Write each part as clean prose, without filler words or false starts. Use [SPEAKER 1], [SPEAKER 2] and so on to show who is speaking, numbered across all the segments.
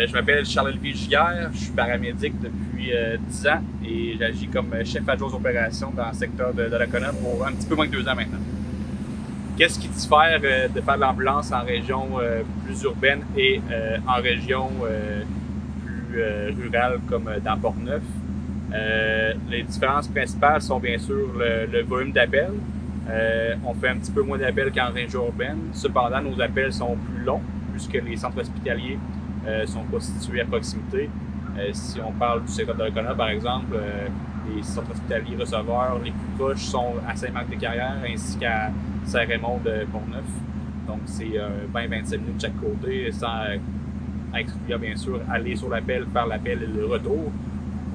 [SPEAKER 1] Je m'appelle Charles-Olivier Giguère, je suis paramédic depuis 10 ans et j'agis comme chef adjoint aux opérations dans le secteur de Donnacona pour un petit peu moins de 2 ans maintenant. Qu'est-ce qui diffère de faire de l'ambulance en région plus urbaine et en région plus rurale comme dans Portneuf? Les différences principales sont bien sûr le volume d'appels. On fait un petit peu moins d'appels qu'en région urbaine. Cependant, nos appels sont plus longs puisque les centres hospitaliers sont pas situés à proximité. Si on parle du secteur de Donnacona, par exemple, les centres hospitaliers receveurs les plus proches sont à Saint-Marc-des-Carrières ainsi qu'à Saint-Raymond de Portneuf. Donc, c'est 20-25 minutes de chaque côté, sans exclure bien sûr aller sur l'appel, faire l'appel et le retour.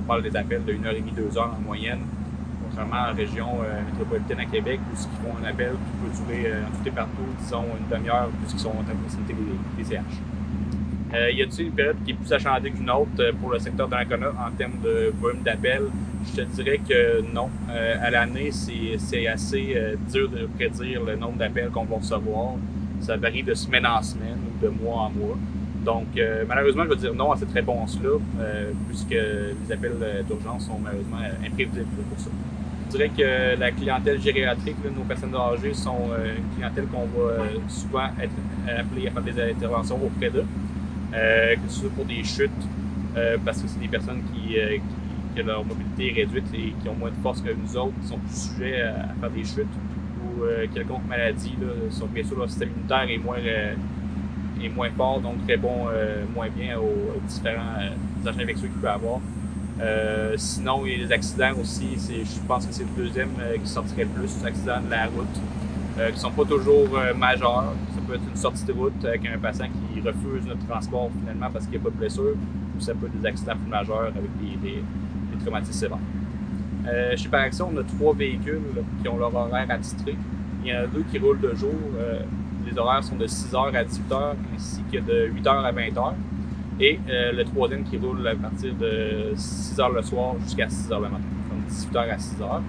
[SPEAKER 1] On parle des appels de 1h30, 2 heures en moyenne. Contrairement en région métropolitaine à Québec, où ils font un appel qui peut durer en tout et partout, disons, une demi-heure, puisqu'ils sont à proximité des CH. Y a-t-il une période qui est plus achalandée qu'une autre pour le secteur de Donnacona en termes de volume d'appels? Je te dirais que non. À l'année, c'est assez dur de prédire le nombre d'appels qu'on va recevoir. Ça varie de semaine en semaine ou de mois en mois. Donc, malheureusement, je vais dire non à cette réponse-là, puisque les appels d'urgence sont malheureusement imprévisibles pour ça. Je dirais que la clientèle gériatrique, là, nos personnes âgées, sont une clientèle qu'on va souvent être appelé à faire des interventions auprès d'eux. Que ce soit pour des chutes, parce que c'est des personnes que leur mobilité est réduite et qui ont moins de force que nous autres, qui sont plus sujets à faire des chutes ou quelconque maladie. Là, bien sûr, leur système immunitaire est moins fort, donc répond moins bien aux différents agents infectieux qu'il peut avoir. Sinon, il y a les accidents aussi. Je pense que c'est le deuxième qui sortirait le plus, les accidents de la route, qui ne sont pas toujours majeurs. Ça peut être une sortie de route avec un patient qui refuse notre transport finalement parce qu'il n'y a pas de blessure, ou ça peut être des accidents plus majeurs avec des traumatismes sévères. Chez Paraction, on a 3 véhicules là, qui ont leur horaire attitré. Il y en a 2 qui roulent de jour. Les horaires sont de 6h à 18h ainsi que de 8h à 20h. Et le troisième qui roule à partir de 6h le soir jusqu'à 6h le matin, comme 18h à 6h.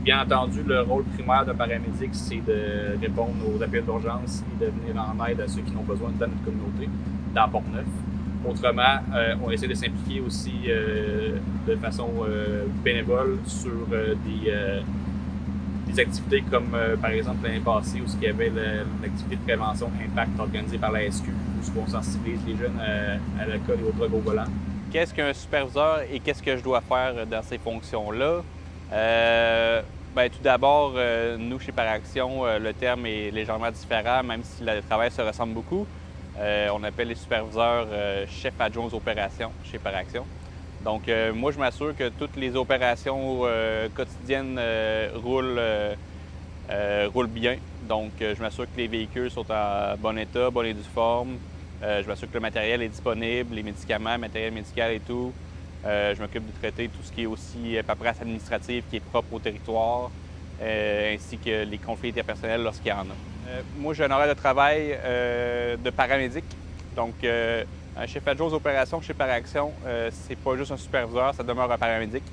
[SPEAKER 1] Bien entendu, le rôle primaire d'un paramédic, c'est de répondre aux appels d'urgence et de venir en aide à ceux qui n'ont besoin dans notre communauté, dans Portneuf. Autrement, on essaie de s'impliquer aussi de façon bénévole sur des activités comme, par exemple, l'année passée, où il y avait l'activité de prévention Impact organisée par la SQ, où on sensibilise les jeunes à l'alcool et aux drogues au volant.
[SPEAKER 2] Qu'est-ce qu'un superviseur et qu'est-ce que je dois faire dans ces fonctions-là? Tout d'abord, nous, chez Paraction, le terme est légèrement différent, même si le travail se ressemble beaucoup. On appelle les superviseurs chefs adjoints aux opérations chez Paraction. Donc, moi, je m'assure que toutes les opérations quotidiennes roulent bien. Donc, je m'assure que les véhicules sont en bon état, bonne et due forme. Je m'assure que le matériel est disponible, les médicaments, matériel médical et tout. Je m'occupe de traiter tout ce qui est aussi paperasse administrative qui est propre au territoire, ainsi que les conflits interpersonnels lorsqu'il y en a. Moi, j'ai un horaire de travail de paramédic. Donc, un chef adjoint aux opérations chez Paraction, c'est pas juste un superviseur, ça demeure un paramédic.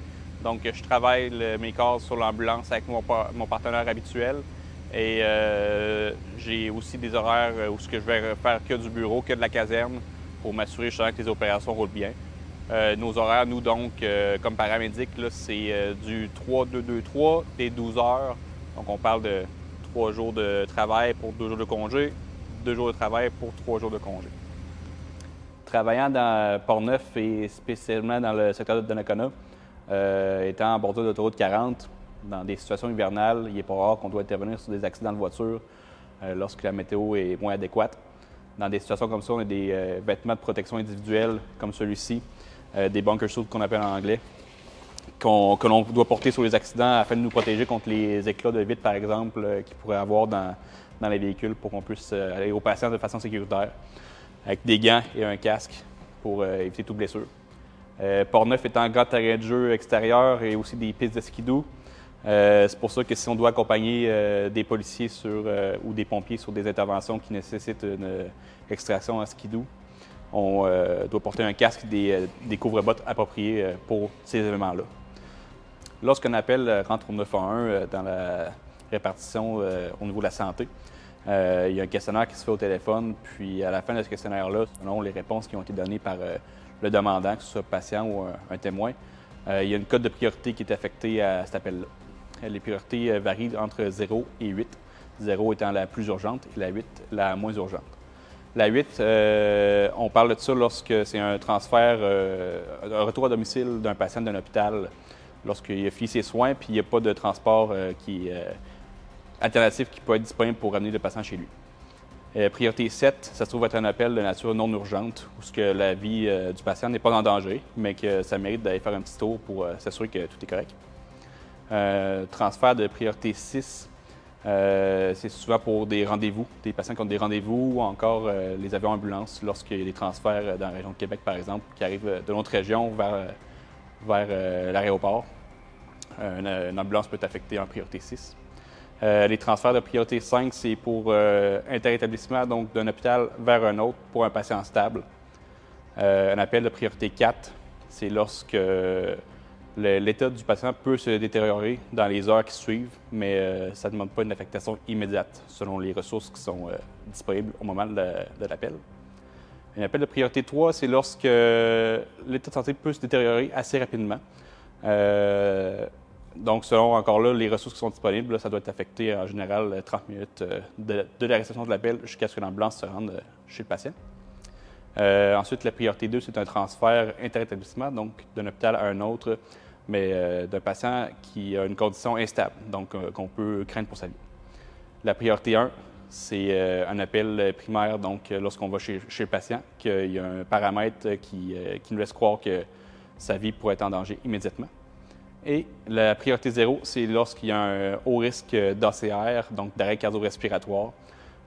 [SPEAKER 2] Donc, je travaille mes cases sur l'ambulance avec mon partenaire habituel. Et j'ai aussi des horaires où je vais faire que du bureau, que de la caserne, pour m'assurer justement que les opérations roulent bien. Nos horaires, nous, donc, comme paramédic, c'est du 3-2-2-3, des 12 heures. Donc, on parle de 3 jours de travail pour 2 jours de congé, 2 jours de travail pour 3 jours de congé. Travaillant dans Portneuf et spécialement dans le secteur de Donnacona, étant en bordure d'autoroute 40, dans des situations hivernales, il n'est pas rare qu'on doit intervenir sur des accidents de voiture lorsque la météo est moins adéquate. Dans des situations comme ça, on a des vêtements de protection individuelle comme celui-ci, des bunker suits qu'on appelle en anglais, que l'on doit porter sur les accidents afin de nous protéger contre les éclats de vitres, par exemple, qu'il pourrait avoir dans les véhicules pour qu'on puisse aller aux patients de façon sécuritaire, avec des gants et un casque pour éviter toute blessure. Portneuf est un grand terrain de jeu extérieur et aussi des pistes de skidoo. C'est pour ça que si on doit accompagner des policiers ou des pompiers sur des interventions qui nécessitent une extraction en skidoo, on doit porter un casque et des couvre-bottes appropriés pour ces événements-là. Lorsqu'un appel rentre au 911 dans la répartition au niveau de la santé, Il y a un questionnaire qui se fait au téléphone, puis à la fin de ce questionnaire-là, selon les réponses qui ont été données par le demandant, que ce soit patient ou un témoin, il y a une cote de priorité qui est affectée à cet appel-là. Les priorités varient entre 0 et 8, 0 étant la plus urgente et la 8 la moins urgente. La 8, on parle de ça lorsque c'est un transfert, un retour à domicile d'un patient d'un hôpital, lorsqu'il a fini ses soins, puis il n'y a pas de transport alternatif qui peut être disponible pour ramener le patient chez lui. Priorité 7, ça se trouve être un appel de nature non urgente, où ce que la vie du patient n'est pas en danger, mais que ça mérite d'aller faire un petit tour pour s'assurer que tout est correct. Transfert de priorité 6, c'est souvent pour des rendez-vous, des patients qui ont des rendez-vous ou encore les avions ambulances lorsqu'il y a des transferts dans la région de Québec, par exemple, qui arrivent de notre région vers l'aéroport. Une ambulance peut être affectée en priorité 6. Les transferts de priorité 5, c'est pour interétablissement, donc d'un hôpital vers un autre pour un patient stable. Un appel de priorité 4, c'est lorsque l'état du patient peut se détériorer dans les heures qui suivent, mais ça ne demande pas une affectation immédiate selon les ressources qui sont disponibles au moment de l'appel. Un appel de priorité 3, c'est lorsque l'état de santé peut se détériorer assez rapidement. Donc, selon encore là les ressources qui sont disponibles, là, ça doit être affecté en général 30 minutes de la réception de l'appel jusqu'à ce que l'ambulance se rende chez le patient. Ensuite, la priorité 2, c'est un transfert interétablissement, donc d'un hôpital à un autre, mais d'un patient qui a une condition instable, donc qu'on peut craindre pour sa vie. La priorité 1, c'est un appel primaire, donc lorsqu'on va chez le patient, qu'il y a un paramètre qui nous laisse croire que sa vie pourrait être en danger immédiatement. Et la priorité 0, c'est lorsqu'il y a un haut risque d'ACR, donc d'arrêt cardio-respiratoire.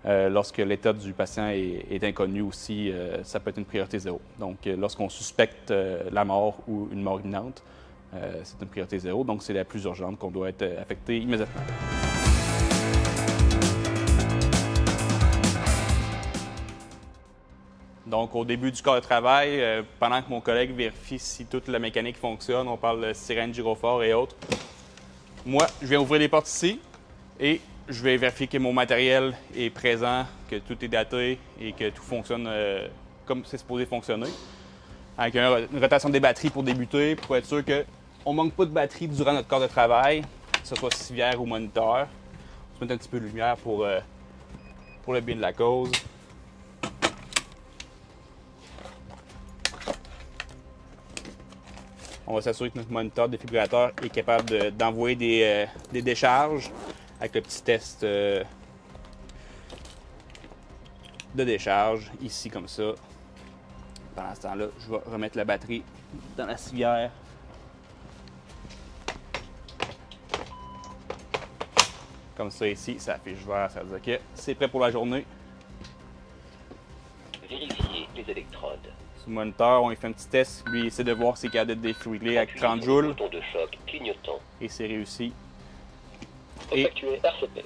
[SPEAKER 2] Lorsque l'état du patient est inconnu aussi, ça peut être une priorité 0. Donc, lorsqu'on suspecte la mort ou une mort imminente, c'est une priorité 0. Donc, c'est la plus urgente qu'on doit être affecté immédiatement. Donc, au début du corps de travail, pendant que mon collègue vérifie si toute la mécanique fonctionne, on parle de sirène, gyrophare et autres, moi, je viens ouvrir les portes ici et je vais vérifier que mon matériel est présent, que tout est daté et que tout fonctionne comme c'est supposé fonctionner. Avec une rotation des batteries pour débuter, pour être sûr qu'on ne manque pas de batterie durant notre corps de travail, que ce soit civière ou moniteur. On se met un petit peu de lumière pour le bien de la cause. On va s'assurer que notre moniteur défibrillateur est capable d'envoyer des décharges avec le petit test de décharge, ici comme ça. Pendant ce temps-là, je vais remettre la batterie dans la civière. Comme ça ici, ça affiche vert, ça veut dire que c'est prêt pour la journée.
[SPEAKER 3] Vérifiez les électrodes.
[SPEAKER 2] Sur le moniteur, on lui fait un petit test. Lui, il essaie de voir s'il est capable de défibriller avec 30 joules.
[SPEAKER 3] Bouton de choc clignotant.
[SPEAKER 2] Et c'est réussi.
[SPEAKER 3] Effectuer RCP.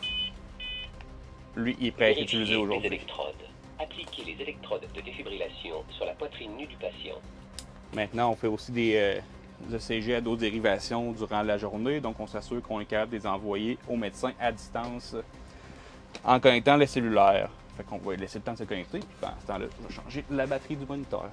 [SPEAKER 2] Lui, il est prêt à être utilisé
[SPEAKER 3] Les
[SPEAKER 2] aujourd'hui.
[SPEAKER 3] électrodes. Appliquez les électrodes de défibrillation sur la poitrine nue du patient.
[SPEAKER 2] Maintenant, on fait aussi des ECG à d'autres dérivations durant la journée. Donc, on s'assure qu'on est capable de les envoyer au médecin à distance en connectant les cellulaires. Fait qu'on va laisser le temps de se connecter. Puis pendant ce temps-là, je vais changer la batterie du moniteur.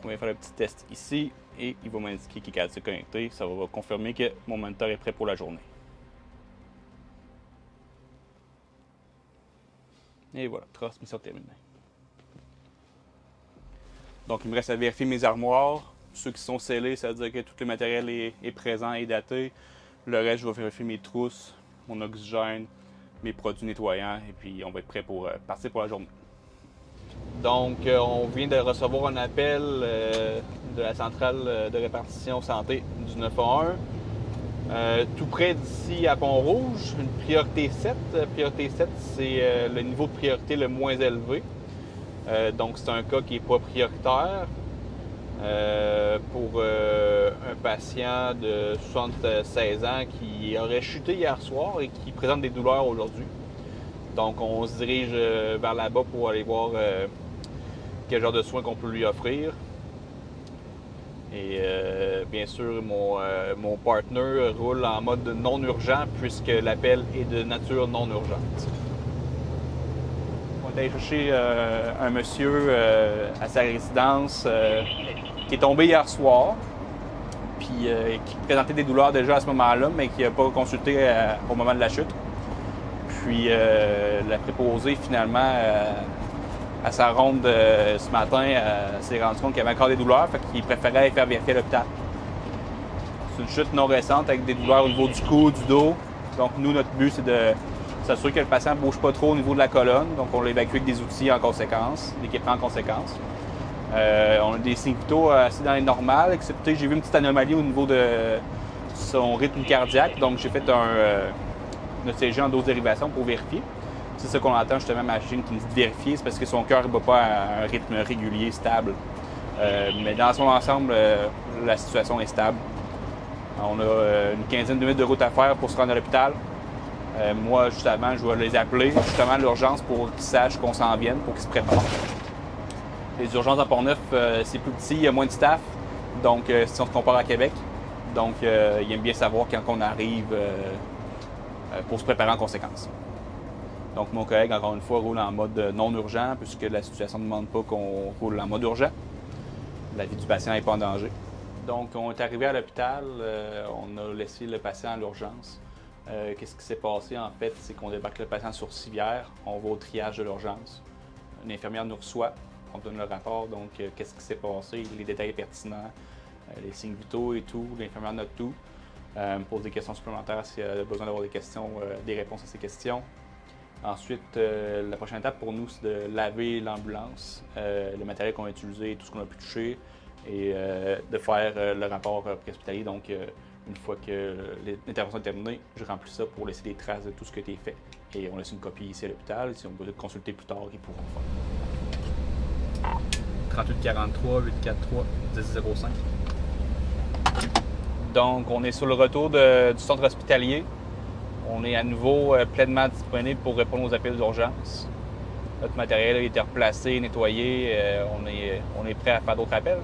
[SPEAKER 2] On va faire le petit test ici et il va m'indiquer qu'il est capable de se connecter. Ça va confirmer que mon moniteur est prêt pour la journée. Et voilà, transmission terminée. Donc, il me reste à vérifier mes armoires. Ceux qui sont scellés, ça veut dire que tout le matériel est présent et daté. Le reste, je vais vérifier mes trousses, mon oxygène, mes produits nettoyants et puis on va être prêt pour partir pour la journée. Donc, on vient de recevoir un appel de la centrale de répartition santé du 911. Tout près d'ici à Pont-Rouge, une priorité 7. Priorité 7, c'est le niveau de priorité le moins élevé. Donc, c'est un cas qui n'est pas prioritaire. pour un patient de 76 ans qui aurait chuté hier soir et qui présente des douleurs aujourd'hui. Donc, on se dirige vers là-bas pour aller voir quel genre de soins qu'on peut lui offrir. Et bien sûr, mon partner roule en mode non urgent puisque l'appel est de nature non urgente. On est allé chercher un monsieur à sa résidence qui est tombé hier soir, puis qui présentait des douleurs déjà à ce moment-là, mais qui n'a pas consulté au moment de la chute. Puis la préposée, finalement, à sa ronde ce matin, s'est rendu compte qu'il y avait encore des douleurs, fait qu'il préférait aller faire vérifier à l'hôpital. C'est une chute non récente avec des douleurs au niveau du cou, du dos. Donc nous, notre but, c'est de s'assurer que le patient ne bouge pas trop au niveau de la colonne. Donc on l'évacue avec des outils en conséquence, l'équipement en conséquence. On a des signes vitaux assez dans les normales, excepté j'ai vu une petite anomalie au niveau de son rythme cardiaque. Donc j'ai fait un ECG en dose dérivation pour vérifier. C'est ça qu'on entend justement ma machine qui nous dit de vérifier, c'est parce que son cœur ne bat pas à un rythme régulier, stable. Mais dans son ensemble, la situation est stable. On a une quinzaine de minutes de route à faire pour se rendre à l'hôpital. Moi, juste avant, je vais les appeler justement à l'urgence pour qu'ils sachent qu'on s'en vienne, pour qu'ils se préparent. Les urgences à Port-Neuf, c'est plus petit, il y a moins de staff, donc si on se compare à Québec. Donc, ils aiment bien savoir quand on arrive pour se préparer en conséquence. Donc, mon collègue, encore une fois, roule en mode non urgent, puisque la situation ne demande pas qu'on roule en mode urgent. La vie du patient n'est pas en danger. Donc, on est arrivé à l'hôpital, on a laissé le patient à l'urgence. Qu'est-ce qui s'est passé, en fait, c'est qu'on débarque le patient sur civière, on va au triage de l'urgence. Une infirmière nous reçoit, on donne le rapport, donc qu'est-ce qui s'est passé, les détails pertinents, les signes vitaux et tout, l'infirmière note tout. Me pose des questions supplémentaires s'il a besoin d'avoir des questions, des réponses à ces questions. Ensuite, la prochaine étape pour nous, c'est de laver l'ambulance, le matériel qu'on a utilisé, tout ce qu'on a pu toucher, et de faire le rapport hospitalier. Donc, une fois que l'intervention est terminée, je remplis ça pour laisser des traces de tout ce qui a été fait. Et on laisse une copie ici à l'hôpital. Si on veut consulter plus tard, ils pourront le faire. 3843 843 1005. Donc, on est sur le retour du centre hospitalier. On est à nouveau pleinement disponible pour répondre aux appels d'urgence. Notre matériel a été replacé, nettoyé. On est prêt à faire d'autres appels.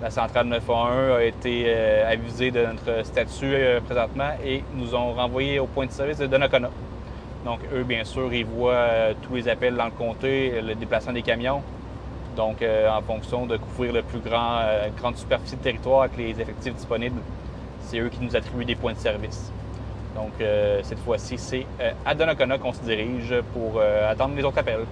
[SPEAKER 2] La centrale 911 a été avisée de notre statut présentement et nous ont renvoyé au point de service de Donnacona. Donc, eux, bien sûr, ils voient tous les appels dans le comté, le déplacement des camions. Donc, en fonction de couvrir le plus grande superficie de territoire avec les effectifs disponibles, c'est eux qui nous attribuent des points de service. Donc, cette fois-ci, c'est à Donnacona qu'on se dirige pour attendre les autres appels.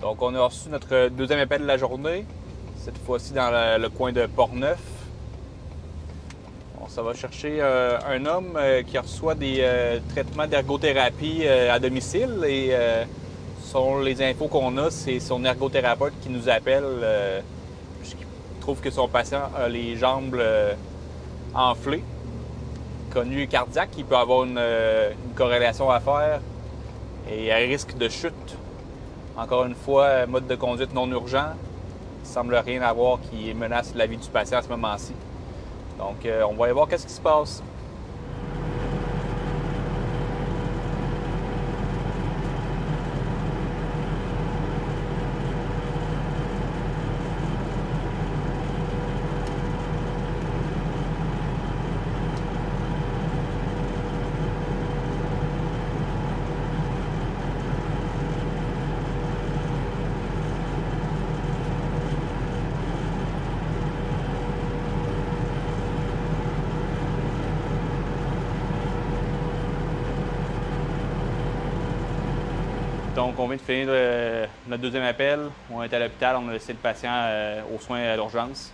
[SPEAKER 2] Donc, on a reçu notre deuxième appel de la journée, cette fois-ci dans le coin de Port-Neuf. On s'en va chercher un homme qui reçoit des traitements d'ergothérapie à domicile et selon les infos qu'on a, c'est son ergothérapeute qui nous appelle puisqu'il trouve que son patient a les jambes enflées. Connu cardiaque, il peut avoir une corrélation à faire et à risque de chute. Encore une fois, mode de conduite non urgent. Il ne semble rien avoir qui menace la vie du patient à ce moment-ci. Donc, on va aller voir qu'est-ce qui se passe. Donc, on vient de finir notre deuxième appel. On est à l'hôpital, on a laissé le patient aux soins à l'urgence.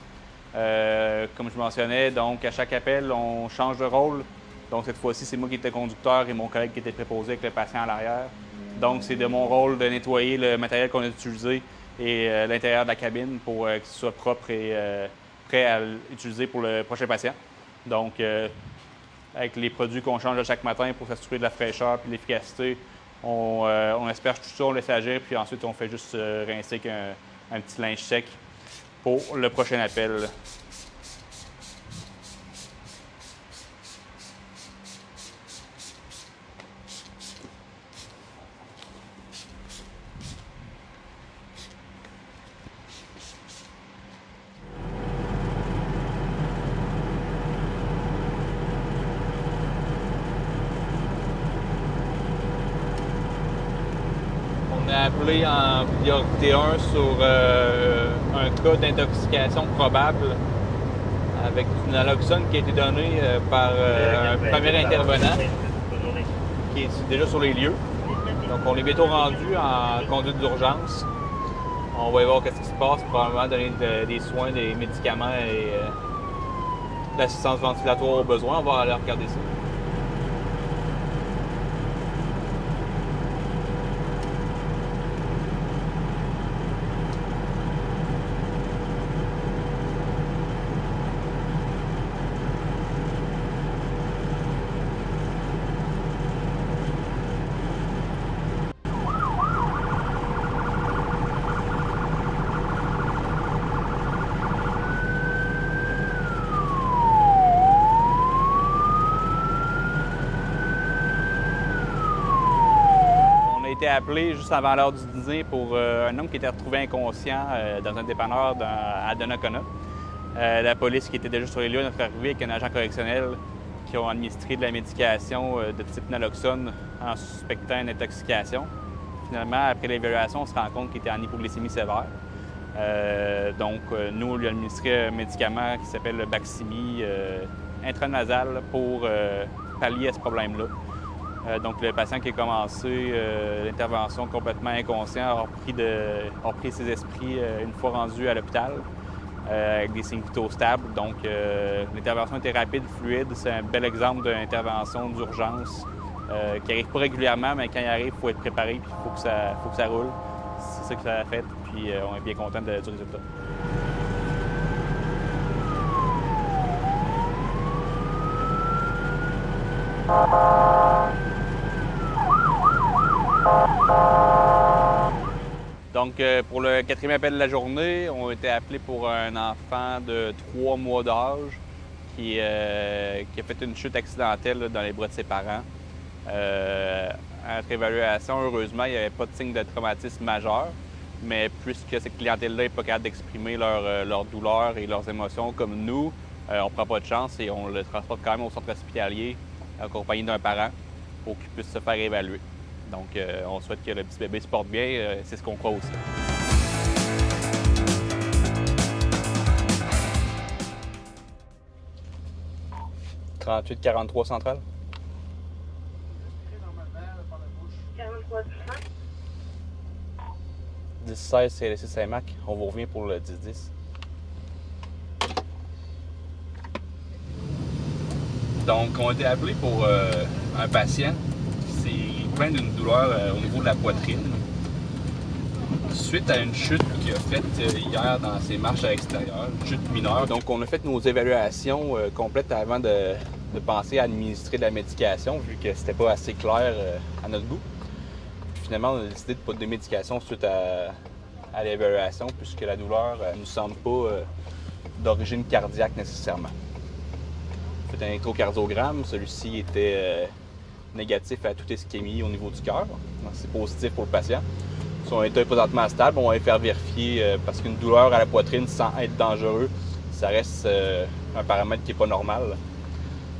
[SPEAKER 2] Comme je mentionnais, donc à chaque appel, on change de rôle. Donc cette fois-ci, c'est moi qui étais conducteur et mon collègue qui était préposé avec le patient à l'arrière. Donc c'est de mon rôle de nettoyer le matériel qu'on a utilisé et l'intérieur de la cabine pour que ce soit propre et prêt à l'utiliser pour le prochain patient. Donc avec les produits qu'on change chaque matin pour s'assurer de la fraîcheur et de l'efficacité, on asperge tout ça, on laisse agir, puis ensuite on fait juste rincer avec un petit linge sec pour le prochain appel. On a appelé en priorité 1 sur un cas d'intoxication probable avec du naloxone qui a été donné par un premier intervenant qui est déjà sur les lieux. Donc on est bientôt rendu en conduite d'urgence. On va y voir qu'est-ce qui se passe, probablement donner des soins, des médicaments et de l'assistance ventilatoire au besoin. On va aller regarder ça. On a été appelé juste avant l'heure du dîner pour un homme qui était retrouvé inconscient dans un dépanneur à Donnacona. La police qui était déjà sur les lieux, notre arrivée avec un agent correctionnel qui ont administré de la médication de type naloxone en suspectant une intoxication. Finalement, après l'évaluation, on se rend compte qu'il était en hypoglycémie sévère. Nous, on lui a administré un médicament qui s'appelle le Baqsimi intranasal pour pallier à ce problème-là. Donc, le patient qui a commencé l'intervention complètement inconscient a repris ses esprits une fois rendu à l'hôpital avec des signes vitaux stables. Donc, l'intervention était rapide, fluide. C'est un bel exemple d'intervention d'urgence qui n'arrive pas régulièrement, mais quand il arrive, il faut être préparé et il faut que ça roule. C'est ça que ça a fait, puis on est bien content du résultat. Donc, pour le 4e appel de la journée, on a été appelés pour un enfant de 3 mois d'âge qui a fait une chute accidentelle là, dans les bras de ses parents. À notre évaluation, heureusement, il n'y avait pas de signe de traumatisme majeur, mais puisque cette clientèle-là n'est pas capable d'exprimer leur douleur et leurs émotions comme nous, on ne prend pas de chance et on le transporte quand même au centre hospitalier accompagné d'un parent pour qu'il puisse se faire évaluer. Donc, on souhaite que le petit bébé se porte bien, c'est ce qu'on croit aussi. « 38-43 centrale. 10-16 CLSC Saint-Marc. On vous revient pour le 10-10. Donc, on a été appelé pour un patient qui s'est plaint d'une douleur au niveau de la poitrine suite à une chute qu'il a faite hier dans ses marches à l'extérieur, une chute mineure. Donc, on a fait nos évaluations complètes avant de penser à administrer de la médication, vu que c'était pas assez clair à notre goût. Finalement, on a décidé de ne pas donner de médication suite à l'évaluation, puisque la douleur ne nous semble pas d'origine cardiaque nécessairement. On a fait un électrocardiogramme, celui-ci était négatif à toute ischémie au niveau du cœur, donc c'est positif pour le patient. Son état est présentement stable, on va les faire vérifier parce qu'une douleur à la poitrine sans être dangereux, ça reste un paramètre qui n'est pas normal.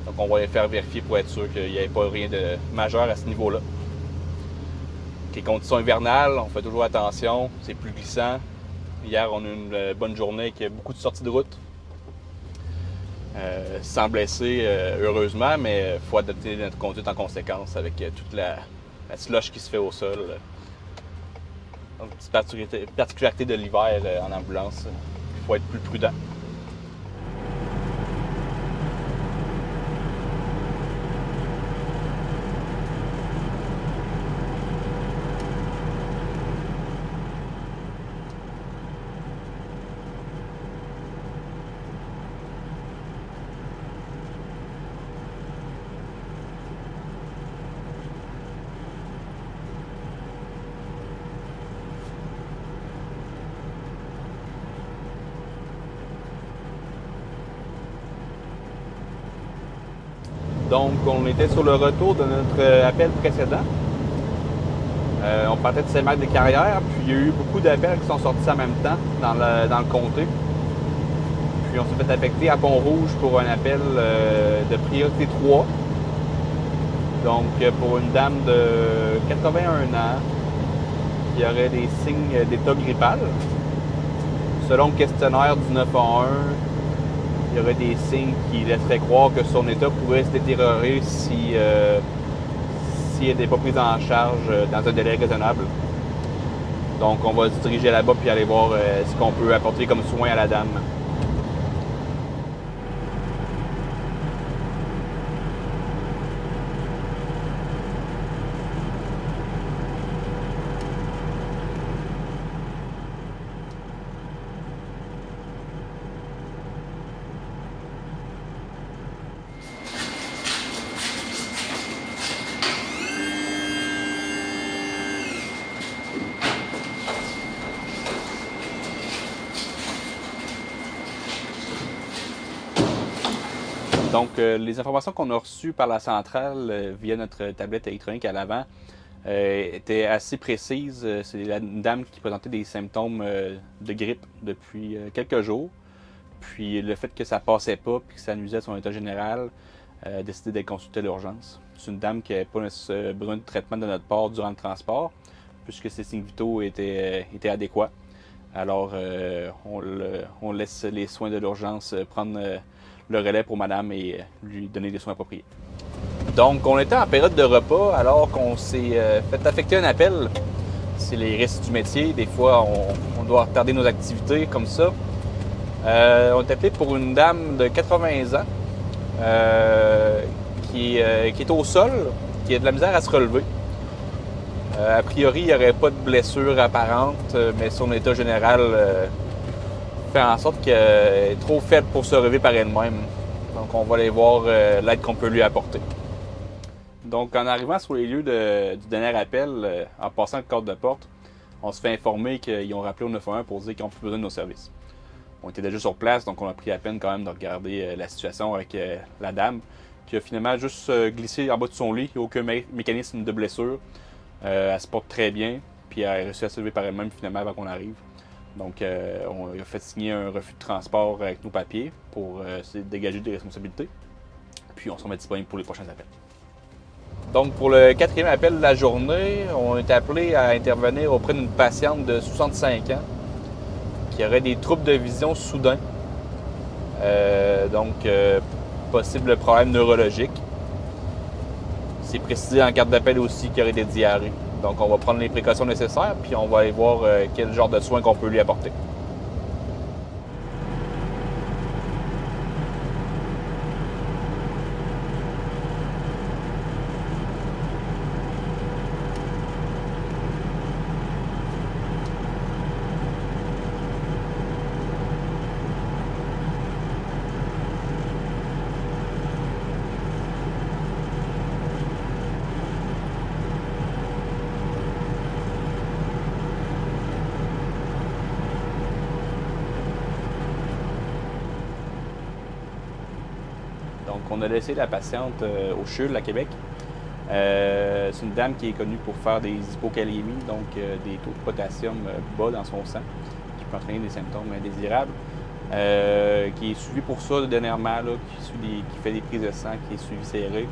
[SPEAKER 2] Donc on va les faire vérifier pour être sûr qu'il n'y ait pas rien de majeur à ce niveau-là. Les conditions hivernales, on fait toujours attention, c'est plus glissant. Hier, on a eu une bonne journée avec beaucoup de sorties de route. Sans blesser, heureusement, mais il faut adapter notre conduite en conséquence avec toute la slush qui se fait au sol. Donc, petite particularité de l'hiver en ambulance, il faut être plus prudent. Donc, on était sur le retour de notre appel précédent. On partait de Saint-Marc-des-Carrières, puis il y a eu beaucoup d'appels qui sont sortis en même temps dans le comté. Puis on s'est fait affecter à Pont-Rouge pour un appel de priorité 3. Donc, pour une dame de 81 ans, qui aurait des signes d'état grippal. Selon le questionnaire du 911, il y aurait des signes qui laisseraient croire que son état pourrait se détériorer si elle n'était pas prise en charge dans un délai raisonnable. Donc, on va se diriger là-bas puis aller voir ce qu'on peut apporter comme soin à la dame. Donc, les informations qu'on a reçues par la centrale via notre tablette électronique à l'avant étaient assez précises. C'est une dame qui présentait des symptômes de grippe depuis quelques jours. Puis le fait que ça passait pas puis que ça nuisait à son état général, a décidé d'être consultée à l'urgence. C'est une dame qui n'avait pas besoin de traitement de notre part durant le transport, puisque ses signes vitaux étaient adéquats. Alors, on laisse les soins de l'urgence prendre le relais pour madame et lui donner des soins appropriés. Donc, on était en période de repas alors qu'on s'est fait affecter un appel. C'est les risques du métier. Des fois, on doit retarder nos activités comme ça. On est appelé pour une dame de 80 ans qui est au sol, qui a de la misère à se relever. A priori, il n'y aurait pas de blessure apparente, mais son état général fait en sorte qu'elle est trop faible pour se relever par elle-même. Donc, on va aller voir l'aide qu'on peut lui apporter. Donc, en arrivant sur les lieux du dernier appel, en passant le cadre de porte, on se fait informer qu'ils ont rappelé au 911 pour dire qu'ils n'ont plus besoin de nos services. On était déjà sur place, donc on a pris la peine quand même de regarder la situation avec la dame, qui a finalement juste glissé en bas de son lit. Il n'y a aucun mécanisme de blessure. Elle se porte très bien, puis elle a réussi à se lever par elle-même finalement avant qu'on arrive. Donc, on a fait signer un refus de transport avec nos papiers pour se dégager des responsabilités. Puis, on se remet disponible pour les prochains appels. Donc, pour le 4e appel de la journée, on est appelé à intervenir auprès d'une patiente de 65 ans qui aurait des troubles de vision soudains. Possible problème neurologique. C'est précisé en carte d'appel aussi qu'il y aurait des diarrhées. Donc, on va prendre les précautions nécessaires, puis on va aller voir quel genre de soins qu'on peut lui apporter. Donc, on a laissé la patiente au CHUL à Québec. C'est une dame qui est connue pour faire des hypokaliémies, donc des taux de potassium bas dans son sang, qui peut entraîner des symptômes indésirables. Qui est suivie pour ça dernièrement, là, qui fait des prises de sang, qui est suivie serrée.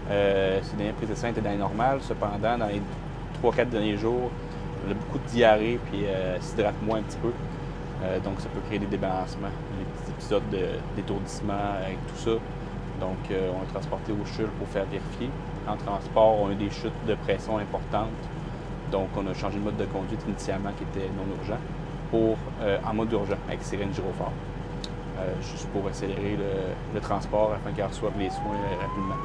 [SPEAKER 2] Ses dernières prises de sang étaient dans les normales. Cependant, dans les 3-4 derniers jours, elle a beaucoup de diarrhée, puis elle s'hydrate moins un petit peu. Donc, ça peut créer des débalancements, des petits épisodes d'étourdissement avec tout ça. Donc, on est transporté au CHUL pour faire vérifier. En transport, on a eu des chutes de pression importantes. Donc, on a changé de mode de conduite initialement qui était non urgent pour en mode urgent avec sirène gyrophare. Juste pour accélérer le transport afin qu'elle reçoive les soins rapidement.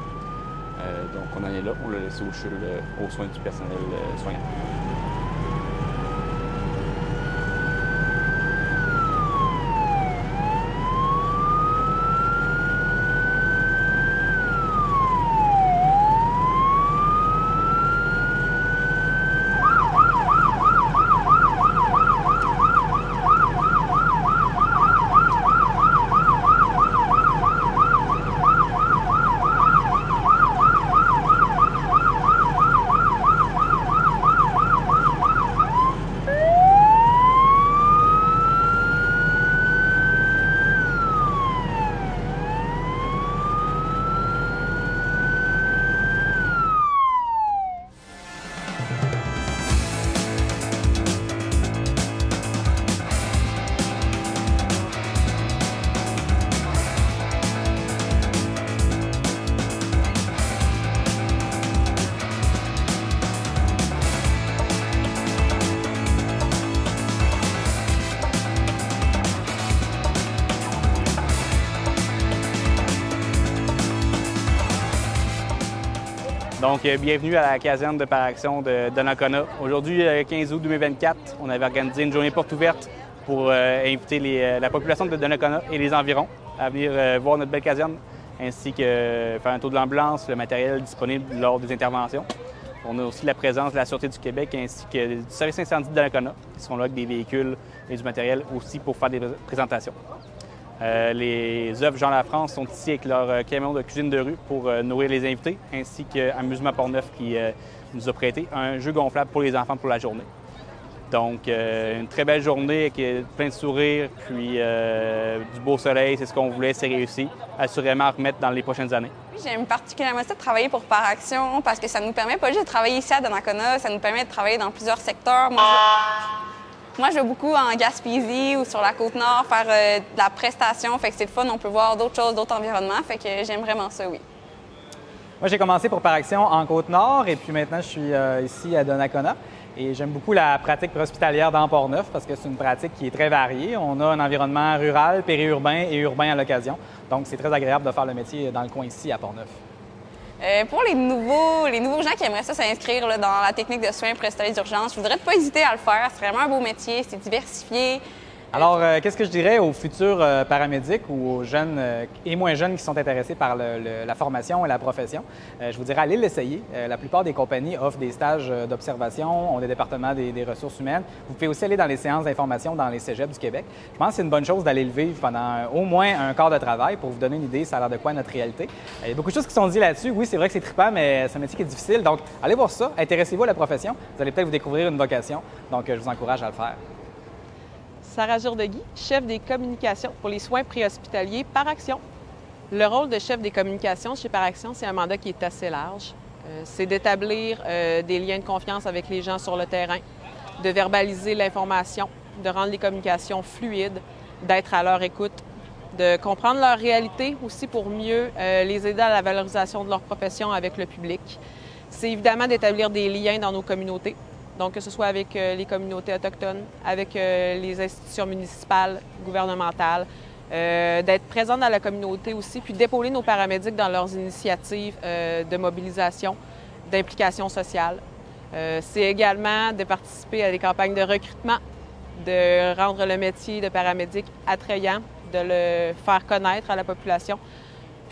[SPEAKER 2] Donc, on en est là. On l'a laissé au CHUL aux soins du personnel soignant. Donc, bienvenue à la caserne de Paraction de Donnacona. Aujourd'hui, 15 août 2024, on avait organisé une journée porte ouverte pour inviter la population de Donnacona et les environs à venir voir notre belle caserne, ainsi que faire un tour de l'ambulance, le matériel disponible lors des interventions. On a aussi la présence de la Sûreté du Québec ainsi que du service incendie de Donnacona, qui sont là avec des véhicules et du matériel aussi pour faire des présentations. Les œuvres Jean Lafrance sont ici avec leur camion de cuisine de rue pour nourrir les invités, ainsi qu'Amusement Portneuf qui nous a prêté un jeu gonflable pour les enfants pour la journée. Donc, une très belle journée avec plein de sourires, puis du beau soleil, c'est ce qu'on voulait, c'est réussi. Assurément à remettre dans les prochaines années.
[SPEAKER 4] J'aime particulièrement ça de travailler pour Paraction parce que ça nous permet pas juste de travailler ici à Donnacona, ça nous permet de travailler dans plusieurs secteurs. Moi, je vais beaucoup en Gaspésie ou sur la Côte-Nord faire de la prestation, fait que c'est le fun, on peut voir d'autres choses, d'autres environnements, fait que j'aime vraiment ça, oui.
[SPEAKER 5] Moi, j'ai commencé pour Paraction en Côte-Nord et puis maintenant, je suis ici à Donnacona. Et j'aime beaucoup la pratique préhospitalière dans Portneuf parce que c'est une pratique qui est très variée. On a un environnement rural, périurbain et urbain à l'occasion. Donc, c'est très agréable de faire le métier dans le coin ici à Portneuf.
[SPEAKER 4] Pour les nouveaux gens qui aimeraient ça s'inscrire dans la technique de soins préhospitaliers d'urgence, je voudrais pas hésiter à le faire. C'est vraiment un beau métier, c'est diversifié.
[SPEAKER 5] Alors, qu'est-ce que je dirais aux futurs paramédics ou aux jeunes et moins jeunes qui sont intéressés par la formation et la profession? Je vous dirais, allez l'essayer. La plupart des compagnies offrent des stages d'observation, ont des départements des ressources humaines. Vous pouvez aussi aller dans les séances d'information dans les cégeps du Québec. Je pense que c'est une bonne chose d'aller le vivre pendant au moins un quart de travail pour vous donner une idée, ça a l'air de quoi notre réalité. Il y a beaucoup de choses qui sont dites là-dessus. Oui, c'est vrai que c'est trippant, mais c'est un métier qui est difficile. Donc, allez voir ça, intéressez-vous à la profession. Vous allez peut-être vous découvrir une vocation. Donc, je vous encourage à le faire.
[SPEAKER 6] Sarah Jourdegui, chef des communications pour les soins préhospitaliers Paraction. Le rôle de chef des communications chez Paraction, c'est un mandat qui est assez large. C'est d'établir des liens de confiance avec les gens sur le terrain, de verbaliser l'information, de rendre les communications fluides, d'être à leur écoute, de comprendre leur réalité aussi pour mieux les aider à la valorisation de leur profession avec le public. C'est évidemment d'établir des liens dans nos communautés. Donc, que ce soit avec les communautés autochtones, avec les institutions municipales, gouvernementales, d'être présent dans la communauté aussi, puis d'épauler nos paramédics dans leurs initiatives de mobilisation, d'implication sociale. C'est également de participer à des campagnes de recrutement, de rendre le métier de paramédic attrayant, de le faire connaître à la population,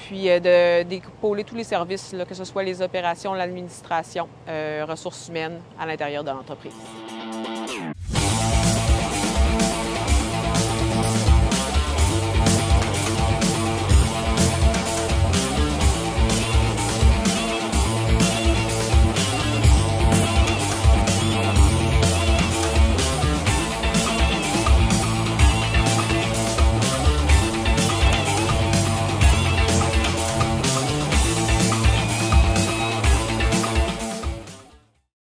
[SPEAKER 6] puis d'épauler tous les services, là, que ce soit les opérations, l'administration, ressources humaines à l'intérieur de l'entreprise.